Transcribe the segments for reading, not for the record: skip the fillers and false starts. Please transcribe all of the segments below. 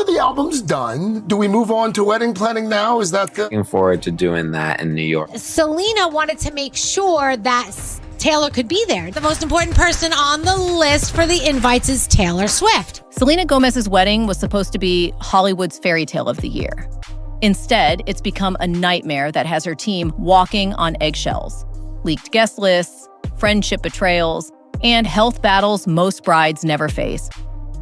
the album's done. Do we move on to wedding planning now? Is that the... Looking forward to doing that in New York. Selena wanted to make sure that Taylor could be there. The most important person on the list for the invites is Taylor Swift. Selena Gomez's wedding was supposed to be Hollywood's fairy tale of the year. Instead, it's become a nightmare that has her team walking on eggshells. Leaked guest lists, friendship betrayals, and health battles most brides never face.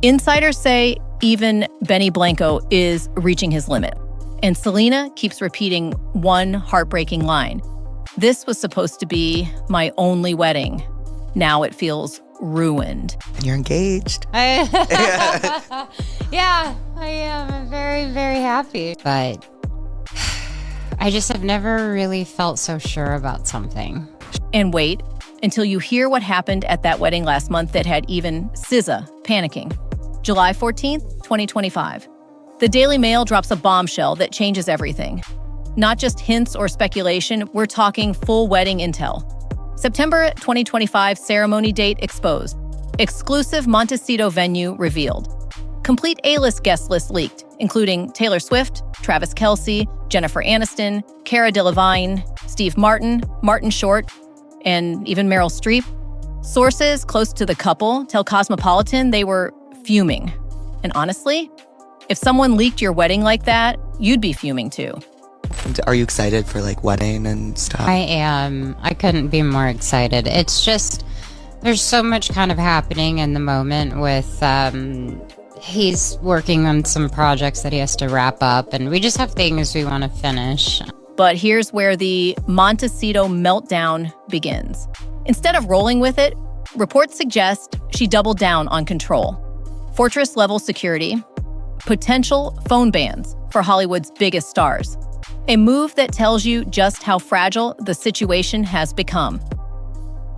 Insiders say even Benny Blanco is reaching his limit. And Selena keeps repeating one heartbreaking line. This was supposed to be my only wedding. Now it feels ruined. You're engaged. Yeah, I am. I'm very, very happy. But I just have never really felt so sure about something. And wait until you hear what happened at that wedding last month that had even SZA panicking. July 14th, 2025. The Daily Mail drops a bombshell that changes everything. Not just hints or speculation, we're talking full wedding intel. September 2025 ceremony date exposed. Exclusive Montecito venue revealed. Complete A-list guest list leaked, including Taylor Swift, Travis Kelce, Jennifer Aniston, Cara Delevingne, Steve Martin, Martin Short, and even Meryl Streep. Sources close to the couple tell Cosmopolitan they were fuming. And honestly, if someone leaked your wedding like that, you'd be fuming too. Are you excited for like wedding and stuff? I am. I couldn't be more excited. It's just, there's so much kind of happening in the moment with, he's working on some projects that he has to wrap up, and we just have things we want to finish. But here's where the Montecito meltdown begins. Instead of rolling with it, reports suggest she doubled down on control. Fortress-level security, potential phone bans for Hollywood's biggest stars. A move that tells you just how fragile the situation has become.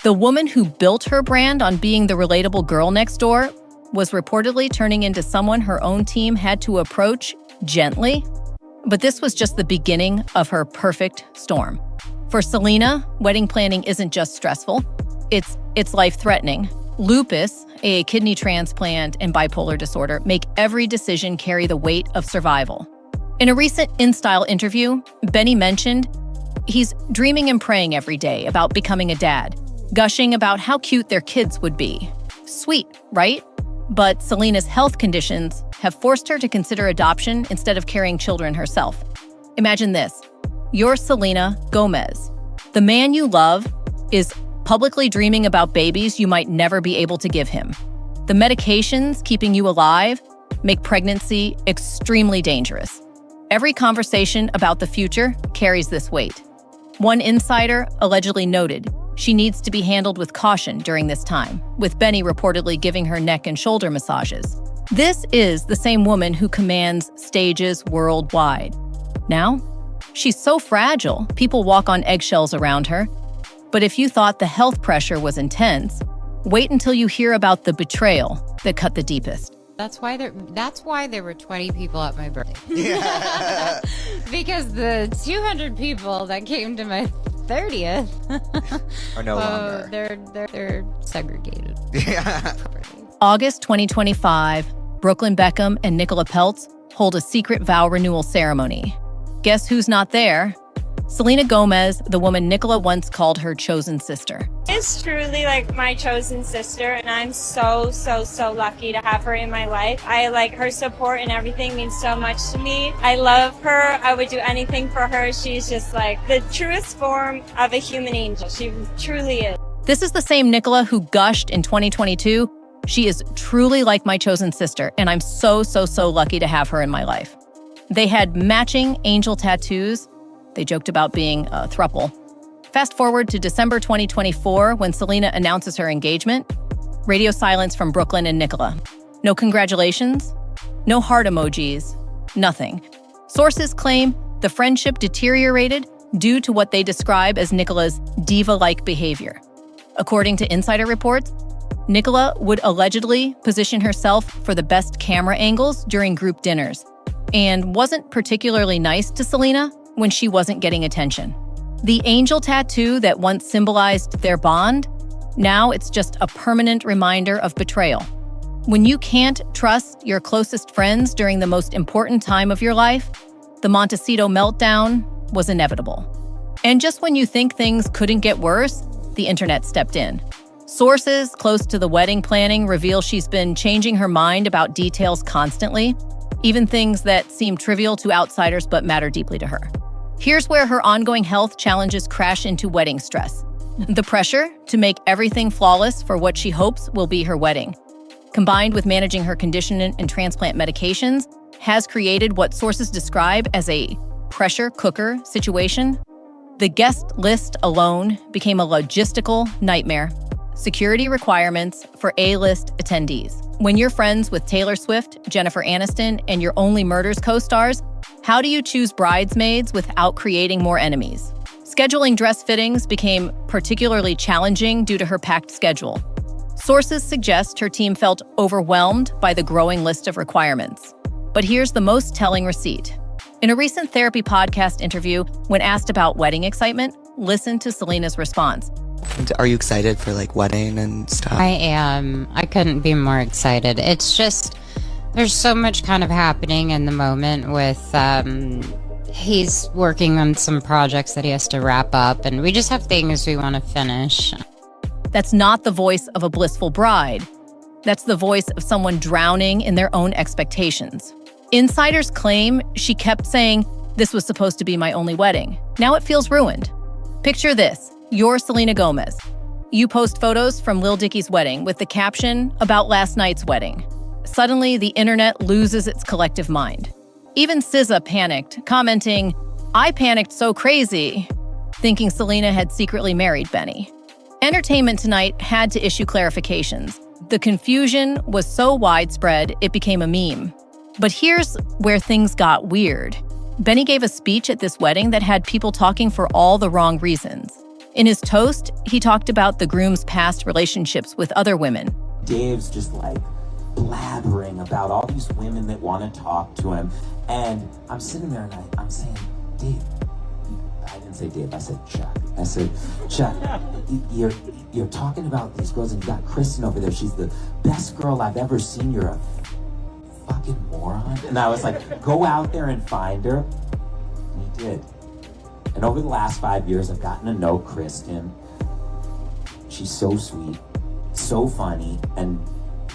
The woman who built her brand on being the relatable girl next door was reportedly turning into someone her own team had to approach gently. But this was just the beginning of her perfect storm. For Selena, wedding planning isn't just stressful, it's life-threatening. Lupus, a kidney transplant, and bipolar disorder make every decision carry the weight of survival. In a recent InStyle interview, Benny mentioned he's dreaming and praying every day about becoming a dad, gushing about how cute their kids would be. Sweet, right? But Selena's health conditions have forced her to consider adoption instead of carrying children herself. Imagine this. You're Selena Gomez. The man you love is publicly dreaming about babies you might never be able to give him. The medications keeping you alive make pregnancy extremely dangerous. Every conversation about the future carries this weight. One insider allegedly noted she needs to be handled with caution during this time, with Benny reportedly giving her neck and shoulder massages. This is the same woman who commands stages worldwide. Now, she's so fragile, people walk on eggshells around her. But if you thought the health pressure was intense, wait until you hear about the betrayal that cut the deepest. That's why there were 20 people at my birthday. Yeah. Because the 200 people that came to my 30th Or no longer. They're segregated. Yeah. August 2025, Brooklyn Beckham and Nicola Peltz hold a secret vow renewal ceremony. Guess who's not there? Selena Gomez, the woman Nicola once called her chosen sister. It's truly like my chosen sister, and I'm so lucky to have her in my life. I like her support and everything means so much to me. I love her. I would do anything for her. She's just like the truest form of a human angel. She truly is. This is the same Nicola who gushed in 2022. She is truly like my chosen sister, and I'm so lucky to have her in my life. They had matching angel tattoos. They joked about being a throuple. Fast forward to December 2024 when Selena announces her engagement. Radio silence from Brooklyn and Nicola. No congratulations, no heart emojis, nothing. Sources claim the friendship deteriorated due to what they describe as Nicola's diva-like behavior. According to insider reports, Nicola would allegedly position herself for the best camera angles during group dinners and wasn't particularly nice to Selena when she wasn't getting attention. The angel tattoo that once symbolized their bond, now it's just a permanent reminder of betrayal. When you can't trust your closest friends during the most important time of your life, the Montecito meltdown was inevitable. And just when you think things couldn't get worse, the internet stepped in. Sources close to the wedding planning reveal she's been changing her mind about details constantly, even things that seem trivial to outsiders but matter deeply to her. Here's where her ongoing health challenges crash into wedding stress. The pressure to make everything flawless for what she hopes will be her wedding, combined with managing her condition and transplant medications, has created what sources describe as a pressure cooker situation. The guest list alone became a logistical nightmare. Security requirements for A-list attendees. When you're friends with Taylor Swift, Jennifer Aniston, and your Only Murders co-stars, how do you choose bridesmaids without creating more enemies? Scheduling dress fittings became particularly challenging due to her packed schedule. Sources suggest her team felt overwhelmed by the growing list of requirements. But here's the most telling receipt. In a recent therapy podcast interview, when asked about wedding excitement, listen to Selena's response. Are you excited for like wedding and stuff? I am. I couldn't be more excited. It's just, there's so much kind of happening in the moment with, he's working on some projects that he has to wrap up, and we just have things we want to finish. That's not the voice of a blissful bride. That's the voice of someone drowning in their own expectations. Insiders claim she kept saying, "This was supposed to be my only wedding." Now it feels ruined. Picture this. You're Selena Gomez. You post photos from Lil Dicky's wedding with the caption, "About last night's wedding." Suddenly, the internet loses its collective mind. Even SZA panicked, commenting, "I panicked so crazy," thinking Selena had secretly married Benny. Entertainment Tonight had to issue clarifications. The confusion was so widespread, it became a meme. But here's where things got weird. Benny gave a speech at this wedding that had people talking for all the wrong reasons. In his toast, he talked about the groom's past relationships with other women. Dave's just like blabbering about all these women that want to talk to him. And I'm sitting there and I'm saying, Dave, I didn't say Dave, I said Chuck. I said, Chuck, you're talking about these girls and you got Kristen over there. She's the best girl I've ever seen. You're a fucking moron. And I was like, go out there and find her. And he did. And over the last 5 years, I've gotten to know Kristen. She's so sweet, so funny, and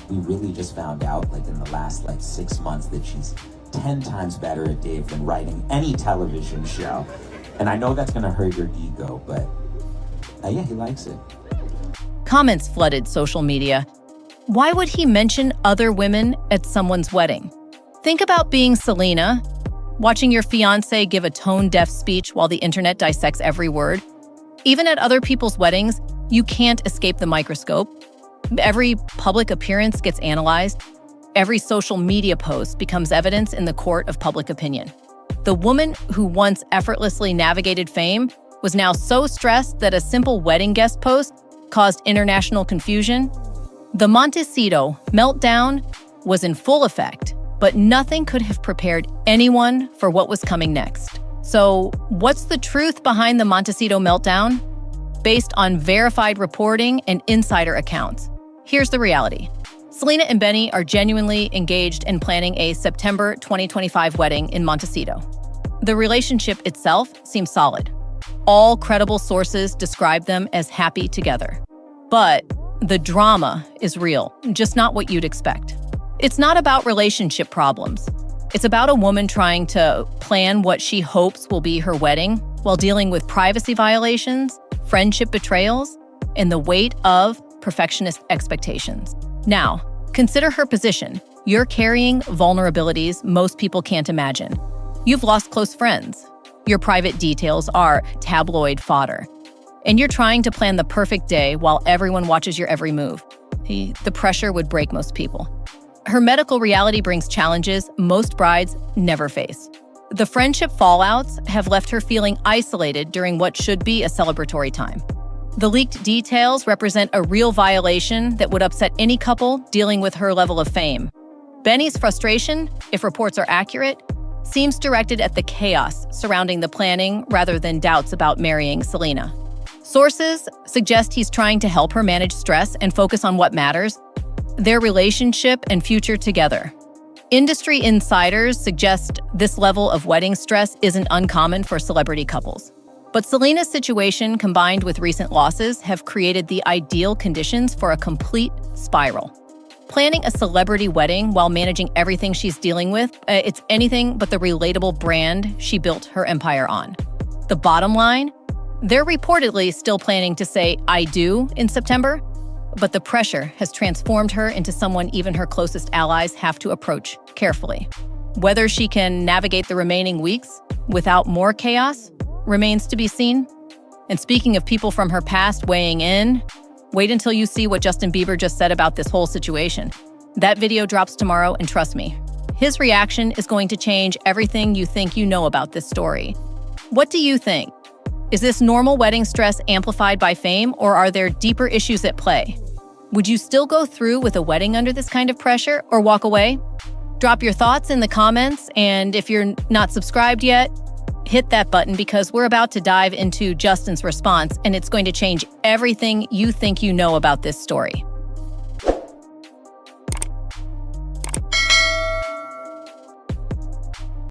we really just found out, like in the last 6 months, that she's 10 times better at Dave than writing any television show. And I know that's gonna hurt your ego, but yeah, he likes it. Comments flooded social media. Why would he mention other women at someone's wedding? Think about being Selena, watching your fiancé give a tone-deaf speech while the internet dissects every word. Even at other people's weddings, you can't escape the microscope. Every public appearance gets analyzed. Every social media post becomes evidence in the court of public opinion. The woman who once effortlessly navigated fame was now so stressed that a simple wedding guest post caused international confusion. The Montecito meltdown was in full effect, but nothing could have prepared anyone for what was coming next. So, what's the truth behind the Montecito meltdown? Based on verified reporting and insider accounts, here's the reality. Selena and Benny are genuinely engaged in planning a September 2025 wedding in Montecito. The relationship itself seems solid. All credible sources describe them as happy together. But the drama is real, just not what you'd expect. It's not about relationship problems. It's about a woman trying to plan what she hopes will be her wedding while dealing with privacy violations, friendship betrayals, and the weight of perfectionist expectations. Now, consider her position. You're carrying vulnerabilities most people can't imagine. You've lost close friends. Your private details are tabloid fodder. And you're trying to plan the perfect day while everyone watches your every move. The pressure would break most people. Her medical reality brings challenges most brides never face. The friendship fallouts have left her feeling isolated during what should be a celebratory time. The leaked details represent a real violation that would upset any couple dealing with her level of fame. Benny's frustration, if reports are accurate, seems directed at the chaos surrounding the planning rather than doubts about marrying Selena. Sources suggest he's trying to help her manage stress and focus on what matters. their relationship and future together. Industry insiders suggest this level of wedding stress isn't uncommon for celebrity couples. But Selena's situation, combined with recent losses, have created the ideal conditions for a complete spiral. Planning a celebrity wedding while managing everything she's dealing with, it's anything but the relatable brand she built her empire on. The bottom line, they're reportedly still planning to say "I do" in September, but the pressure has transformed her into someone even her closest allies have to approach carefully. Whether she can navigate the remaining weeks without more chaos remains to be seen. And speaking of people from her past weighing in, wait until you see what Justin Bieber just said about this whole situation. That video drops tomorrow, and trust me, his reaction is going to change everything you think you know about this story. What do you think? Is this normal wedding stress amplified by fame, or are there deeper issues at play? Would you still go through with a wedding under this kind of pressure or walk away? Drop your thoughts in the comments, and if you're not subscribed yet, hit that button because we're about to dive into Justin's response, and it's going to change everything you think you know about this story.